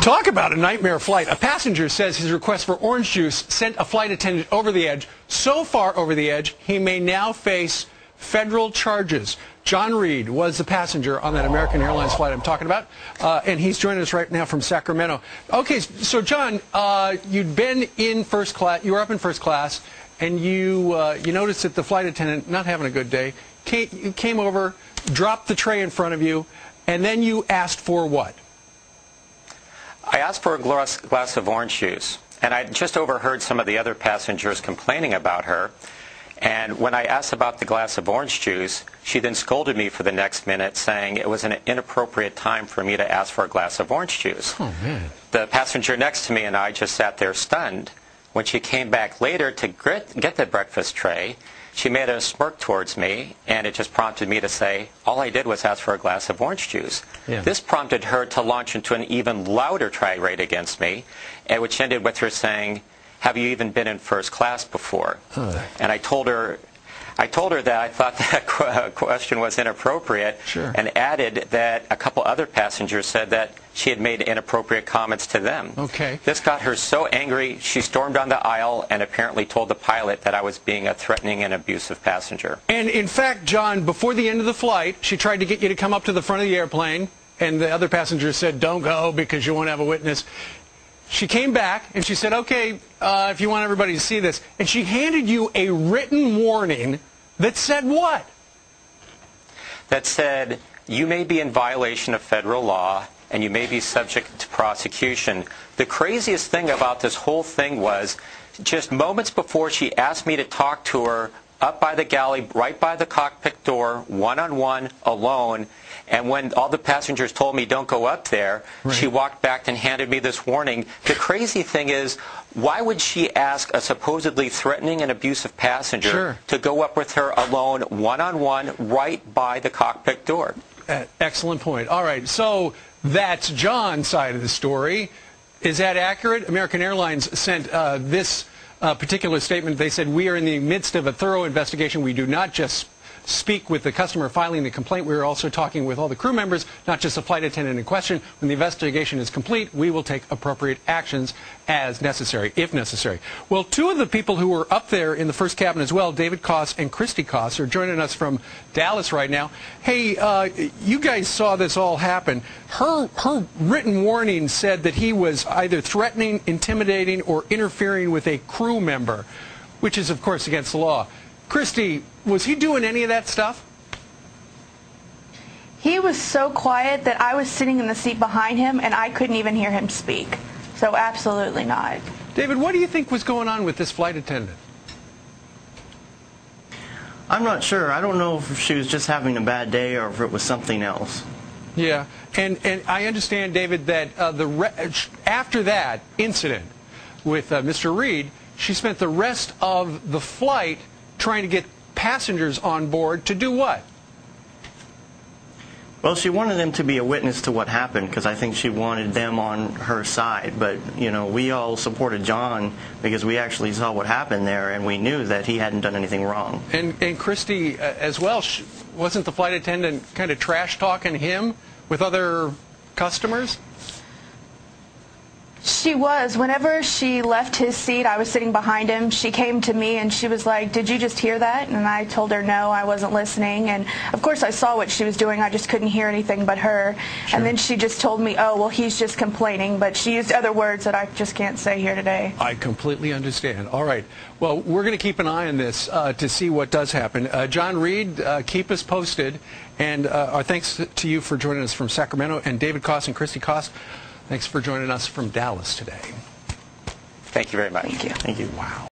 Talk about a nightmare flight. A passenger says his request for orange juice sent a flight attendant over the edge, so far over the edge, he may now face federal charges. John Reed was the passenger on that American Airlines flight I'm talking about, and he's joining us right now from Sacramento. Okay, so John, you'd been in first class, you were up in first class, and you noticed that the flight attendant, not having a good day, came over, dropped the tray in front of you, and then you asked for what? I asked for a glass of orange juice, and I just overheard some of the other passengers complaining about her. And when I asked about the glass of orange juice, she then scolded me for the next minute, saying it was an inappropriate time for me to ask for a glass of orange juice. Oh, man. The passenger next to me and I just sat there stunned. When she came back later to get the breakfast tray, she made a smirk towards me, and it just prompted me to say, all I did was ask for a glass of orange juice. Yeah. This prompted her to launch into an even louder tirade against me, which ended with her saying, have you even been in first class before? And I told her that I thought that question was inappropriate, sure, and added that a couple other passengers said that she had made inappropriate comments to them. Okay. This got her so angry, she stormed down the aisle and apparently told the pilot that I was being a threatening and abusive passenger. And in fact, John, before the end of the flight, she tried to get you to come up to the front of the airplane, and the other passengers said, don't go because you won't have a witness. She came back and she said, okay, if you want everybody to see this. And she handed you a written warning that said what? That said, you may be in violation of federal law and you may be subject to prosecution. The craziest thing about this whole thing was just moments before she asked me to talk to her up by the galley, right by the cockpit door, one-on-one, alone. And when all the passengers told me don't go up there, right, she walked back and handed me this warning. The crazy thing is, why would she ask a supposedly threatening and abusive passenger, sure, to go up with her alone, one-on-one, right by the cockpit door? Excellent point. All right, so that's John's side of the story. Is that accurate? American Airlines sent this particular statement. They said, we are in the midst of a thorough investigation. We do not just speak with the customer filing the complaint. We are also talking with all the crew members, not just the flight attendant in question. When the investigation is complete, we will take appropriate actions as necessary, if necessary. Well, two of the people who were up there in the first cabin as well, David Koss and Christy Koss, are joining us from Dallas right now. Hey, you guys saw this all happen. Her written warning said that he was either threatening, intimidating, or interfering with a crew member, which is, of course, against the law. Christy, was he doing any of that stuff? He was so quiet that I was sitting in the seat behind him and I couldn't even hear him speak. So absolutely not. David, what do you think was going on with this flight attendant? I'm not sure. I don't know if she was just having a bad day or if it was something else. Yeah, and I understand, David, that after that incident with Mr. Reed, she spent the rest of the flight trying to get passengers on board to do what? Well, she wanted them to be a witness to what happened because I think she wanted them on her side. But, you know, we all supported John because we actually saw what happened there and we knew that he hadn't done anything wrong. And Christy, as well, wasn't the flight attendant kind of trash-talking him with other customers? She was. Whenever she left his seat, I was sitting behind him. She came to me and she was like, did you just hear that? And I told her no, I wasn't listening. And of course I saw what she was doing. I just couldn't hear anything but her. Sure. And then she just told me, oh, well, he's just complaining. But she used other words that I just can't say here today. I completely understand. All right. Well, we're going to keep an eye on this to see what does happen. John Reed, keep us posted. And our thanks to you for joining us from Sacramento. And David Koss and Christy Koss, thanks for joining us from Dallas today. Thank you very much. Thank you. Thank you. Wow.